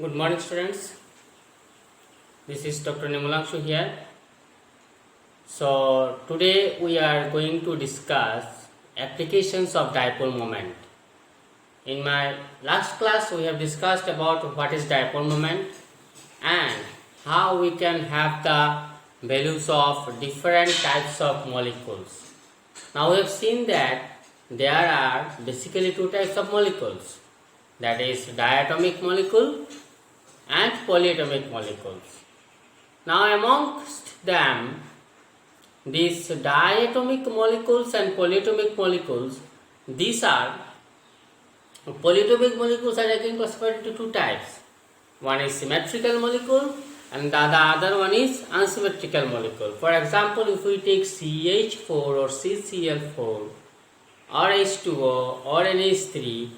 Good morning, students. This is Dr. Nimulakshu here. So, today we are going to discuss applications of dipole moment. In my last class, we have discussed about what is dipole moment and how we can have the values of different types of molecules. Now, we have seen that there are basically two types of molecules, that is diatomic molecule and polyatomic molecules. Now amongst them, these diatomic molecules and polyatomic molecules, polyatomic molecules are again classified into two types. One is symmetrical molecule and the other one is unsymmetrical molecule. For example, if we take CH4 or CCl4 or H2O or NH3,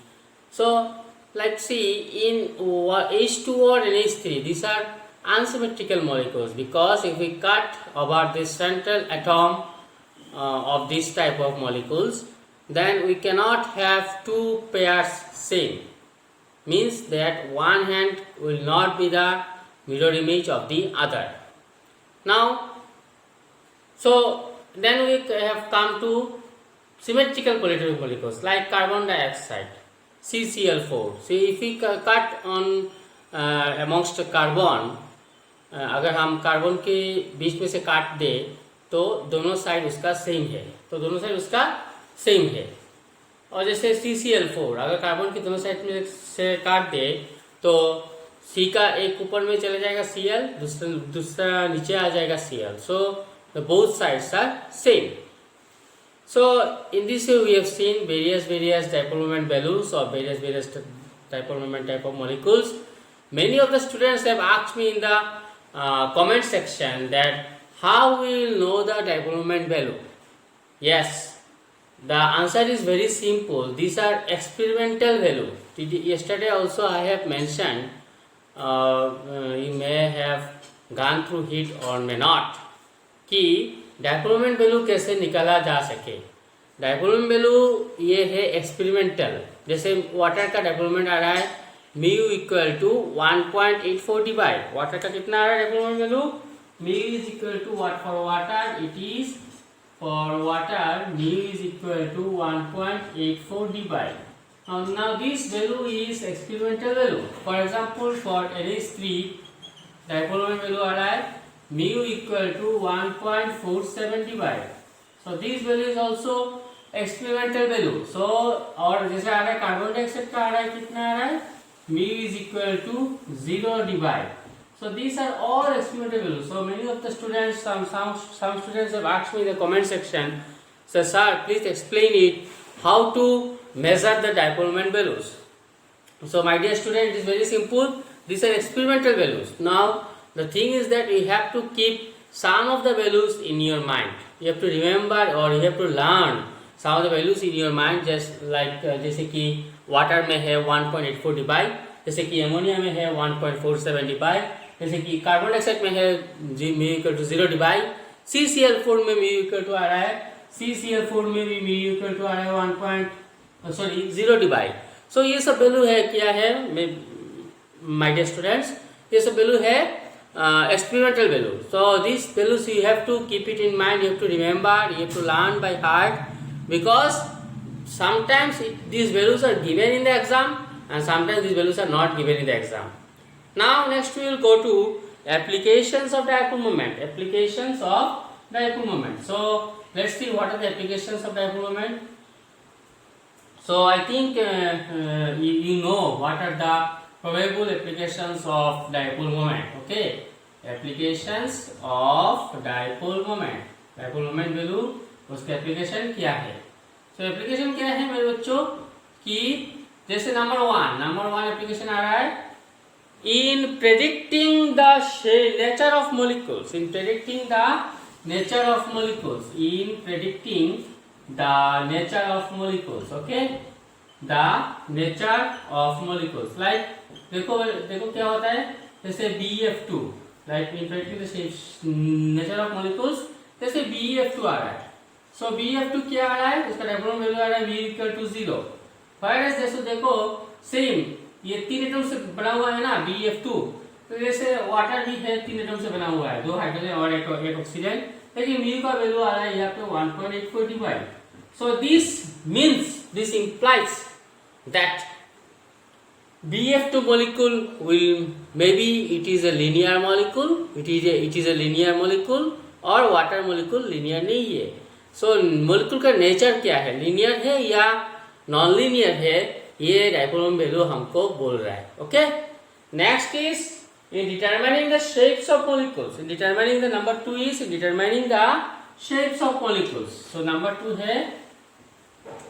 so like see in H2 or NH3, these are unsymmetrical molecules, because if we cut about this central atom of this type of molecules, then we cannot have two pairs same. Means that one hand will not be the mirror image of the other. Now, so then we have come to symmetrical polyatomic molecules like carbon dioxide, CCl4. See, if we cut on amongst carbon, अगर हम carbon के बीच में से काट दे तो दोनों side उसका same है, और जैसे CCl4 अगर कार्बन की दोनों साइड में से काट दे तो C का एक ऊपर में चला जाएगा Cl, दूसरा नीचे आ जाएगा Cl. So both sides are same. So in this way we have seen various dipole moment values of various dipole moment type of molecules. Many of the students have asked me in the comment section that how we will know the dipole moment value. Yes, the answer is very simple. These are experimental value. Yesterday also I have mentioned, you may have gone through it or may not, कि dipole moment value कैसे निकाला जा सके. Dipole moment value ये है experimental. जैसे water का dipole moment आ रहा है mu equal to 1.84 divide. Water का कितना आ रहा है dipole moment value? Mu is equal to what for water? It is for water mu is equal to 1.84 divide. now this value is experimental value. For example, for NH3 dipole moment value आ रहा है mu equal to 1.47 divide. So this value is also experimental value. So और जैसे आ रहा है carbon dioxide का आ रहा है कितना आ रहा है? mu is equal to 0 divide. So these are all experimental values. So many of the students, some students have asked me in the comment section, so sir, please explain it how to measure the dipole moment values. So my dear student, it is very simple. These are experimental values. Now the thing is that you have to keep some of the values in your mind. You have to remember or you have to learn some of the values in your mind, just like जैसे कि water में है 1.84 divide, जैसे कि ammonia में है 1.47 divide, जैसे कि कार्बन डाइऑक्साइड में है mu equal to 0 divide, CCl4 में म्यू इक्वल टू आ रहा है, CCl4 में भी म्यू इक्वल टू आ रहा है 0 डिवाइड. सो ये सब वैल्यू है, क्या है माय डियर स्टूडेंट्स, ये सब वैल्यू है experimental value. So these values you have to keep it in mind, you have to remember, you have to learn by heart, because sometimes these values are given in the exam and sometimes these values are not given in the exam. Now next we will go to applications of dipole moment. Applications of dipole moment. So let's see what are the applications of dipole moment. So I think you know what are the probable applications of dipole moment. Okay, applications of dipole moment. dipole moment value उसके application क्या है? तो application क्या है मेरे बच्चों कि जैसे नंबर वन एप्लीकेशन आ रहा है in predicting the nature of molecules. In predicting the nature of molecules. In predicting the nature of molecules. Okay, the nature of molecules. Like देखो क्या होता है, जैसे BF2, like in predicting nature of molecules, जैसे BF2 आ रहा है. सो BF2 क्या आ रहा है, उसका डायपोल वैल्यू आ रहा है म्यू इक्वल टू 0. जैसे देखो सेम ये 3 एटम से बना हुआ है ना BF2, तो जैसे वाटर भी है 3 एटम से बना हुआ है, 2 हाइड्रोजन और एक ऑक्सीजन, लेकिन म्यू का वैल्यू आ रहा है यहाँ पे 1.845। So this implies that BF2 molecule will, maybe it is a linear molecule, it is a linear molecule, और वाटर मोलिकुल लिनियर नहीं है। सो मोलिकुल का नेचर क्या है, लिनियर है या नॉन लिनियर है, ये डायपोल वैल्यू हमको बोल रहा है। Okay, next is in determining the shapes of molecules, in determining the number 2 is in determining the shapes of molecules। so number 2 है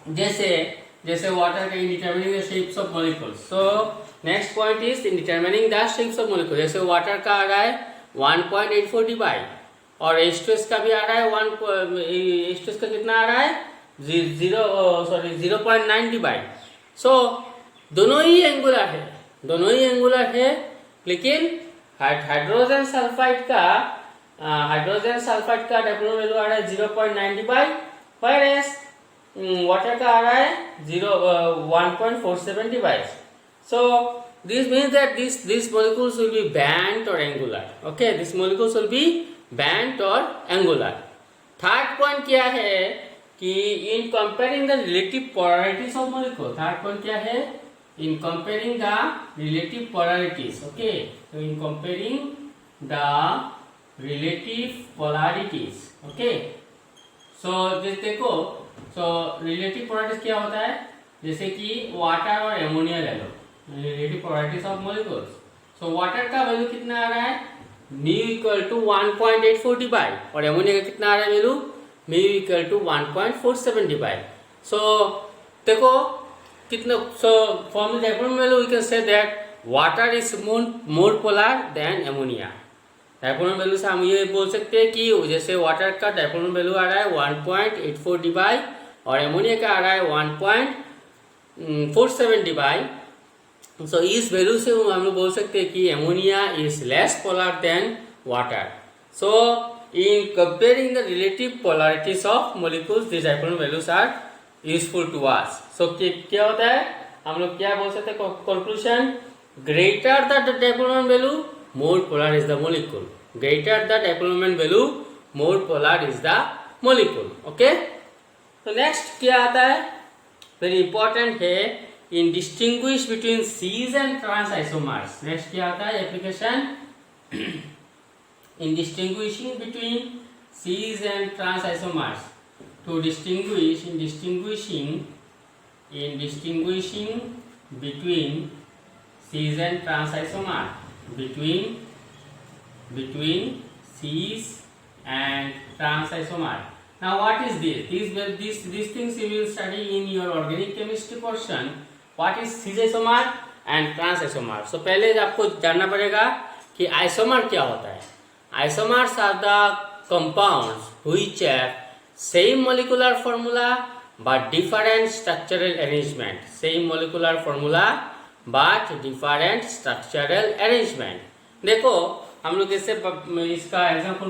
जैसे वाटर का in determining the shapes of molecules। so next point is in determining the shapes of molecules। जैसे water का आ रहा है 1.84 divide, और H2S का भी आ रहा है H2S का कितना आ रहा है 0.9 डिवाइड। सो दोनों ही एंगुलर है, लेकिन हाइड्रोजन सल्फाइड का डायपोल वैल्यू आ रहा है 0.9 डिवाइड, व्हेयरएज वाटर का आ रहा है 1.47 divide. So this means that this molecules will be bent or angular। okay, this molecules will be bent or angular। Third point क्या है कि इन comparing the relative polarities of molecule, third point क्या है, in comparing the relative polarities। okay, so in comparing the relative polarities। okay, so this देखो, so relative polarities क्या होता है, जैसे कि वाटर और एमोनिया ले लो, relative polarities of molecules। so water का वैल्यू कितना आ रहा है mu इक्वल टू 1.84 डिवाइड, और एमोनिया का कितना आ रहा है value mu equal to 1.47 divide. So देखो कितना, so from the diagonal value we can say that water is more polar than ammonia। diagonal value से हम ये बोल सकते हैं कि जैसे वाटर का diagonal value आ रहा है 1.84 डिवाइड और एमोनिया का आ रहा है 1.47 डिवाइड। सो इस वैल्यू से हम लोग बोल सकते हैं कि ammonia is less polar than water. So in comparing the relative polarities of molecules this diagonal values are useful to us. So क्या होता है, हम लोग क्या बोल सकते हैं conclusion, greater the dipole value more polar is the molecule, greater the dipole value more polar is the molecule. Okay, तो नेक्स्ट क्या आता है, वेरी इंपॉर्टेंट है, in distinguish between cis and trans isomers. Next क्या आता है application, in distinguishing between cis and trans isomers, to distinguish in distinguishing between cis and trans isomer, between cis and trans isomer। now what is this, these things you will study in your organic chemistry portion। what is cis isomer and trans isomer। so पहले आपको जानना पड़ेगा कि isomer क्या होता है। Isomers are the compounds which have same molecular formula but different structural arrangement, same molecular formula but different structural arrangement। देखो हम लोग जैसे इसका एग्जांपल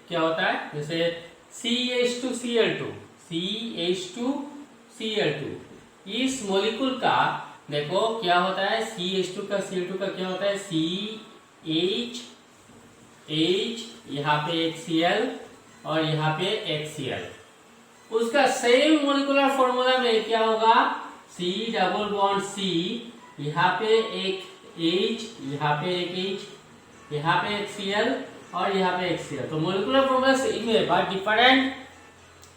क्या होता है, जैसे CH2Cl2 इस मोलिकुल का देखो क्या होता है, CH2 का Cl2 का क्या होता है, CH, यहाँ पे एक Cl और यहाँ पे एक Cl, उसका सेम मोलिकुलर फॉर्मूला में क्या होगा, C डबल बॉन्ड C, यहाँ पे एक H, यहाँ पे एक H, यहाँ पे एक Cl और यहाँ पे एक Cl। तो मोलिकुलर फॉर्मूला सेम है but different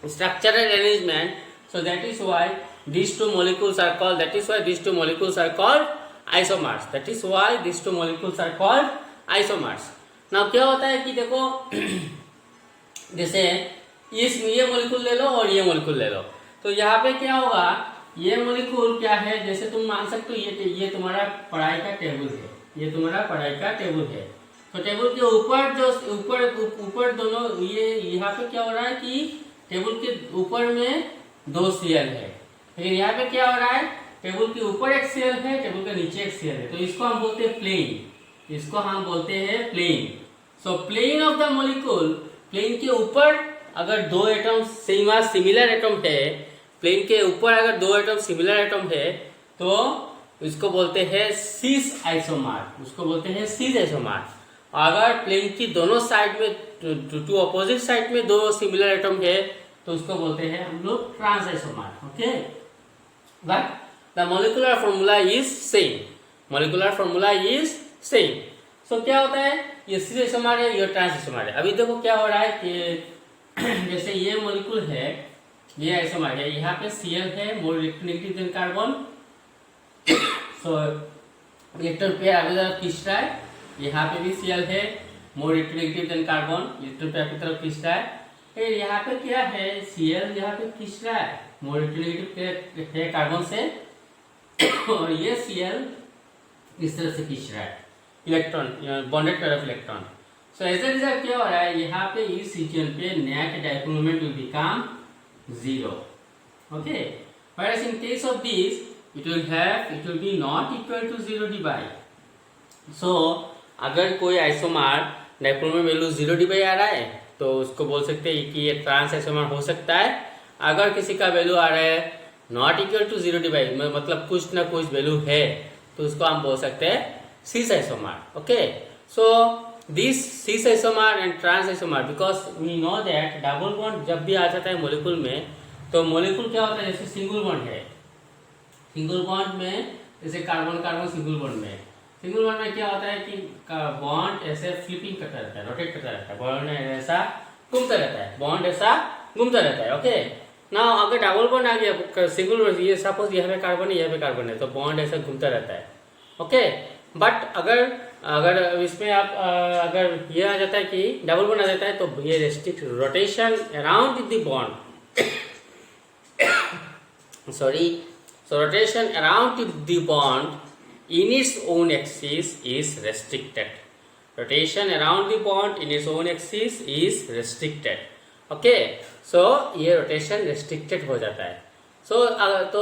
structural arrangement. So that is why these two molecules are called, that is why these two molecules are called isomers, that is why these two molecules are called isomers। now क्या होता है कि देखो जैसे ये molecule ले लो और ये मोलिक्यूल ले लो, तो यहाँ पे क्या होगा, ये मोलिक्यूल क्या है, जैसे तुम मान सकते हो ये तुम्हारा पढ़ाई का टेबल है, ये तुम्हारा पढ़ाई का टेबल है। तो टेबल के ऊपर जो ऊपर दोनों ये यहाँ पे क्या हो रहा है कि टेबल के ऊपर में 2 Cl है, लेकिन यहाँ पे क्या हो रहा है, टेबल के ऊपर एक Cl है, टेबल के नीचे एक Cl है, तो इसको हम बोलते हैं प्लेन, इसको हम बोलते हैं plane. So plane of the molecule, plane के ऊपर अगर 2 एटम सिमिलर एटम है, प्लेन के ऊपर अगर 2 एटम सिमिलर एटम है तो इसको बोलते हैं सीस आइसोमर, उसको बोलते हैं सीस आइसोमर। अगर प्लेन की दोनों साइड में टू अपोजिट साइड में दो सिमिलर एटम है तो उसको बोलते हैं हम लोग trans isomer. Okay, but the molecular formula is same, molecular formula is same. So क्या होता है, ये सीस आइसोमर है, ये ट्रांस आइसोमर है। अभी देखो क्या हो रहा है कि जैसे ये मोलिकुल है, ये आइसोमर है, यहाँ पे Cl है, मोर इलेक्ट्रोनेगेटिव देन कार्बन। सो इलेक्ट्रॉन पेयर आगे तरफ खींच रहा है, यहाँ पे भी Cl है, more electronegative than carbon, electron pair की तरफ खींच रहा है। फिर यहाँ पे क्या है, Cl यहाँ पे खींच रहा है, मोर इलेक्ट्रोनेगेटिव है कार्बन से, और ये Cl इस तरह से खींच रहा है electron, bonded pair of electron. So as a result क्या हो रहा है, यहाँ पे इस रीजन पे net dipole moment will become 0. Okay, whereas in case of this it will be not equal to 0 dy. So अगर कोई isomer dipole moment value 0 dy आ रहा है तो उसको बोल सकते हैं कि ये ट्रांस आइसोमर हो सकता है। अगर किसी का वैल्यू आ रहा है नॉट इक्वल टू 0 dy, मतलब कुछ ना कुछ वैल्यू है, तो उसको हम बोल सकते हैं cis isomer. Okay, so this cis isomer and trans isomer, because we know that double bond जब भी आ जाता है मॉलिक्यूल में, तो मॉलिक्यूल क्या होता है, जैसे सिंगल बॉन्ड है, सिंगल बॉन्ड में जैसे कार्बन कार्बन सिंगल बॉन्ड में, सिंगल बॉन्ड में क्या होता है कि बॉन्ड ऐसे फ्लिपिंग करता रहता है, रोटेट करता रहता है, बॉन्ड ऐसा घूमता रहता है, बॉन्ड ऐसा घूमता रहता है। ओके, ना अगर डबल बॉन्ड आ गया सिंगल, ये सपोज यहाँ पे कार्बन है, यहाँ पे कार्बन है, तो बॉन्ड ऐसा घूमता रहता है। ओके, बट अगर इसमें आप अगर ये आ जाता है कि डबल बॉन्ड आ जाता है, तो ये restrict rotation around the bond, sorry, so rotation around the bond in its own axis is restricted. Rotation around the bond in its own axis is restricted. Okay, so ये rotation restricted हो जाता है। So तो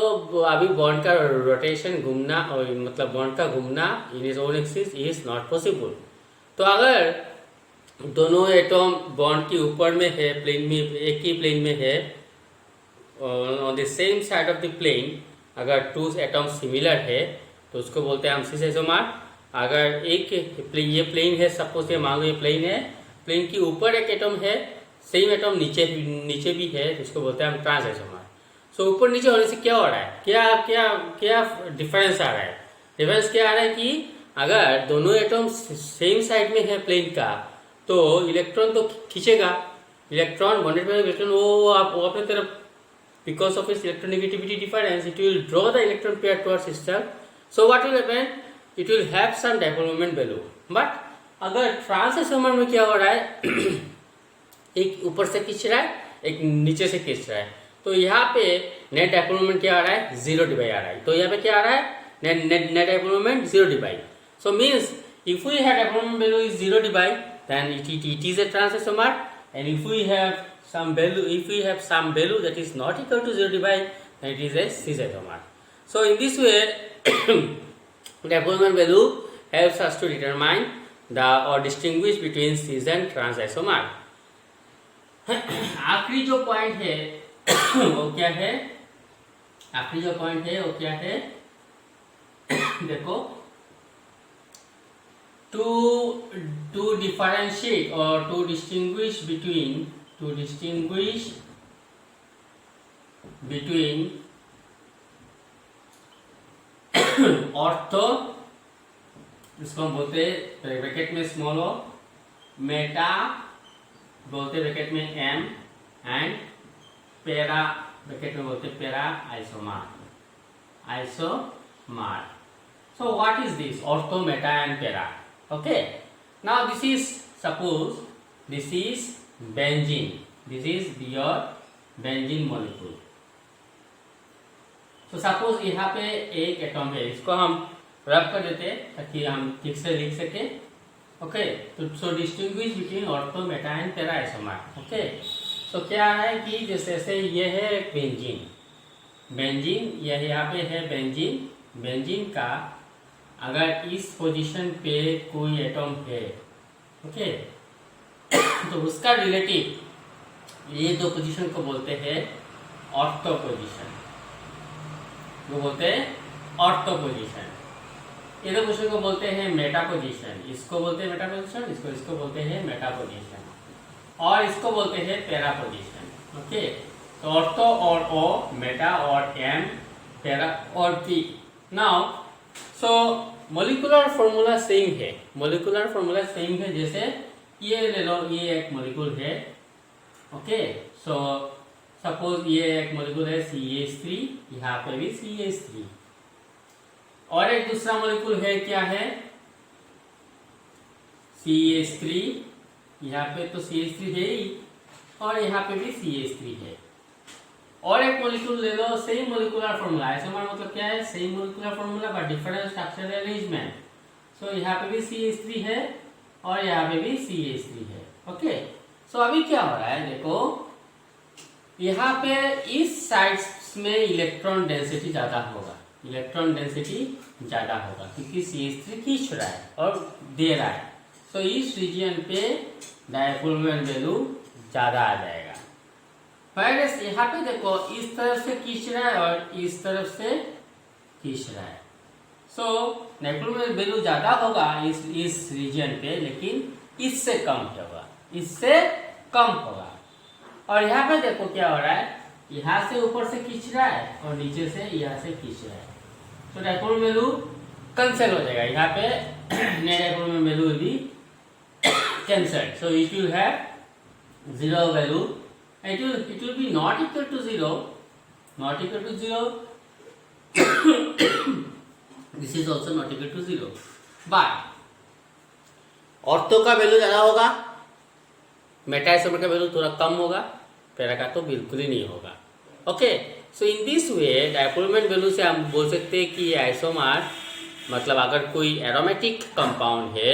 अभी bond का rotation घूमना, मतलब bond का घूमना in its own axis is not possible. तो अगर दोनों एटम बॉन्ड के ऊपर में है, प्लेन में, एक ही प्लेन में है, on the same side of the plane, अगर टू एटम सिमिलर है तो उसको बोलते हैं हम सीस आइसोमर। अगर एक ये प्लेन है, सपोज ये मान लो ये प्लेन है, प्लेन के ऊपर एक एटम है, सेम एटम नीचे भी है, जिसको बोलते हैं हम ट्रांस आइसोमर। सो ऊपर नीचे होने से क्या हो रहा है, क्या डिफरेंस आ रहा है, डिफरेंस क्या आ रहा है कि अगर दोनों एटम सेम साइड में है प्लेन का, तो इलेक्ट्रॉन तो खींचेगा, इलेक्ट्रॉन बॉन्डेड बाय इलेक्ट्रॉन वो अपने तरफ, because of its electronegativity difference, it will draw the electron pair towards itself. So what will happen, it will have some dipole moment value. But अगर trans isomer में क्या हो रहा है, एक ऊपर से खींच रहा है, एक नीचे से खींच रहा है, तो यहाँ पे नेट डाइपोल मोमेंट क्या आ रहा है, 0 dy आ रहा है। तो यहाँ पे क्या आ रहा है, net dipole moment 0 dy. So means if we have dipole moment value is 0 dy, then it is a trans isomer, and if we have some value that is not equal to 0 dy, then it is a cis isomer. So in this way dipole moment value helps us to determine or distinguish between cis and trans isomer. आखिरी जो point है वो क्या है, आखिरी जो point है वो क्या है, देखो, to differentiate or to distinguish between ortho, इसको हम बोलते हैं ब्रैकेट में स्मॉल ओ, मेटा बोलते ब्रैकेट में एम, एंड पेरा ब्रैकेट में बोलते पेरा isomer. So what is this ortho, meta and para? Okay, now this is, suppose this is benzene, this is your benzene molecule. So suppose यहाँ पे एक एटम है, इसको हम रब कर देते हैं ताकि हम ठीक से लिख सके। ओके, तो so distinguish between ortho, meta and para isomer. Okay, so क्या है कि जैसे ये है बेंजीन, यह यहाँ पे है बेंजीन का अगर इस पोजीशन पे कोई एटम है, ओके, तो उसका रिलेटिव ये दो पोजीशन को बोलते हैं ऑर्थो पोजीशन, वो बोलते हैं ऑर्थो पोजीशन। इधर पोजीशन को बोलते हैं मेटा पोजीशन, इसको बोलते हैं मेटा पोजीशन, इसको बोलते हैं मेटा पोजीशन, और इसको बोलते हैं पैरा पोजीशन। ओके, तो ऑर्थो और ओ, मेटा और एम, पैरा और P. Now so molecular formula same है, मोलिकुलर फॉर्मूला सेम है। जैसे ये ले लो, ये एक मोलिकुल है। ओके, सो सपोज ये एक मोलिकुल है CH3, यहाँ पे भी CH3, और एक दूसरा मोलिकुल है, क्या है CH3, यहाँ पे तो CH3 है ही, और यहाँ पे भी CH3 है। और एक मोलिकुल ले लो, सेम मोलिकुलर फॉर्मूला, आइसोमर मतलब क्या है, same molecular formula but different structural arrangement. So यहाँ पे भी CH3 है और यहाँ पे भी CH3 है। ओके, सो अभी क्या हो रहा है, देखो यहाँ पे इस साइड्स में इलेक्ट्रॉन डेंसिटी ज्यादा होगा, इलेक्ट्रॉन डेंसिटी ज्यादा होगा क्योंकि CH3 खींच रहा है और दे रहा है। तो इस रीजन पे डायपोल मोमेंट वैल्यू ज्यादा आ जाएगा। वायरस यहाँ पे देखो इस तरफ से खींच रहा है और इस तरफ से खींच रहा है। सो डायपोल मोमेंट वैल्यू ज्यादा होगा इस रीजन पे, लेकिन इससे कम होगा, इससे कम होगा। और यहाँ पे देखो क्या हो रहा है, यहाँ से ऊपर से खींच रहा है और नीचे से यहाँ से खींच रहा है। तो डायपोल वैल्यू कैंसिल हो जाएगा, यहाँ पे dipole value will be cancelled. So it will have zero value, it will be not equal to zero, not equal to zero. This is also not equal to zero. But ortho का value ज्यादा होगा, Meta isomer का value थोड़ा कम होगा, para का तो बिल्कुल ही नहीं होगा। Okay, so in this way dipole moment value से हम बोल सकते हैं कि ये आइसोमर मतलब अगर कोई एरोमेटिक कंपाउंड है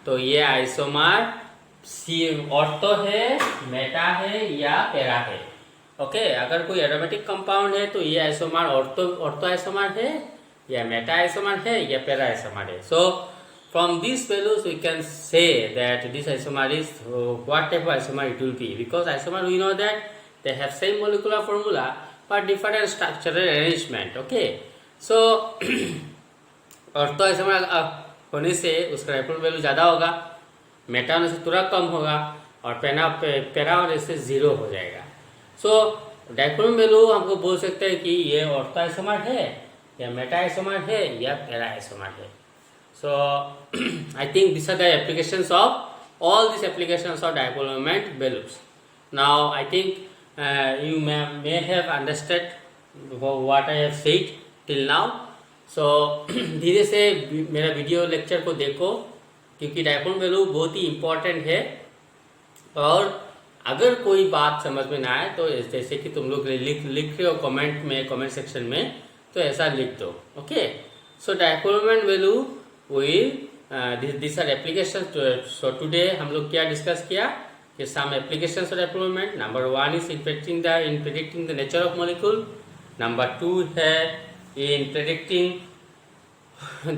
तो ये आइसोमर ऑर्थो है, मेटा है या पैरा है। ओके, अगर कोई एरोमेटिक कंपाउंड है तो ये आइसोमर ऑर्थो आइसोमर है या मेटा आइसोमर है या पैरा आइसोमर है। So from this values we can say that this isomer is what type of isomer it will be, because isomer we know that they have same molecular formula but different structural arrangement. Okay, so ortho isomer होने से उसका dipole value ज्यादा होगा, Meta होने से थोड़ा कम होगा, और पैरा होने से जीरो हो जाएगा। सो डायपोल वैल्यू हमको बोल सकते हैं कि ये ऑर्थो आइसोमर है या मेटा आइसोमर है या पैरा आइसोमर है। So I think this are the applications of all this applications of dipole moment values. Now I think you may have understood what I have said till now. So धीरे से मेरा video lecture को देखो क्योंकि dipole value बहुत ही important है। और अगर कोई बात समझ में ना आए तो जैसे कि तुम लोग लिख रहे हो कमेंट में, कमेंट सेक्शन में, तो ऐसा लिख दो। Okay, so dipole moment value will this are application. So today हम लोग क्या डिस्कस किया कि some applications of dipole moment. Number 1 is in predicting the nature of molecule. Number 2 है in predicting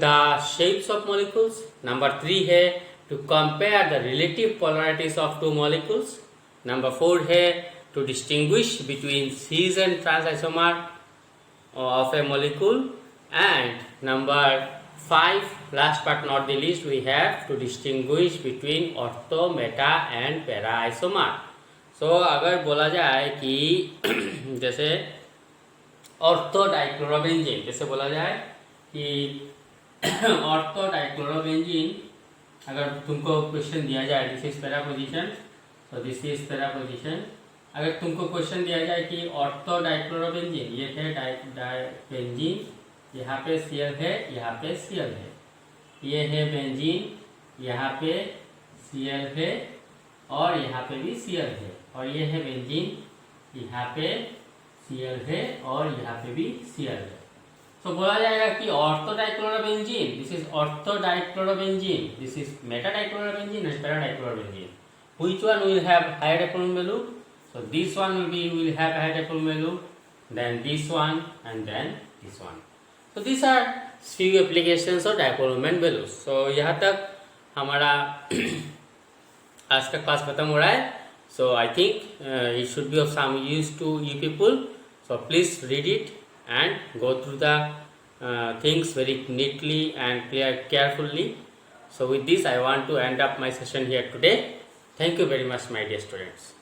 the shapes of molecules. Number 3 है to compare the relative polarities of two molecules. Number 4 है to distinguish between cis and trans isomer of a molecule. And number 5, last but not the least, we have to distinguish between ortho, meta and para isomer. So अगर बोला जाए कि जैसे ortho dichlorobenzene, जैसे बोला जाए कि ऑर्थो डाइक्लोरोबेंजीन, अगर तुमको क्वेश्चन दिया जाए this is para position, so this is para position. अगर तुमको क्वेश्चन दिया जाए कि ऑर्थो डाइक्लोरोबेंजीन, ये है डाइबेंजीन, यहाँ पे Cl है, यहाँ पे Cl है, ये है बेंजीन, यहाँ पे Cl है और यहाँ पे भी Cl है, और ये है बेंजीन, यहाँ पे Cl है और यहाँ पे भी Cl है। तो बोला जाएगा कि ortho dichlorobenzene, this is ortho dichlorobenzene, this is meta dichlorobenzene and para dichlorobenzene, which one will have higher dipole value? So this one will have higher dipole value than this one and then this one. So these are few applications of dipole moment values. So यहाँ तक हमारा आज का class खत्म हो रहा है। So I think it should be of some use to you people. So please read it and go through the things very neatly and carefully. So with this I want to end up my session here today. Thank you very much, my dear students.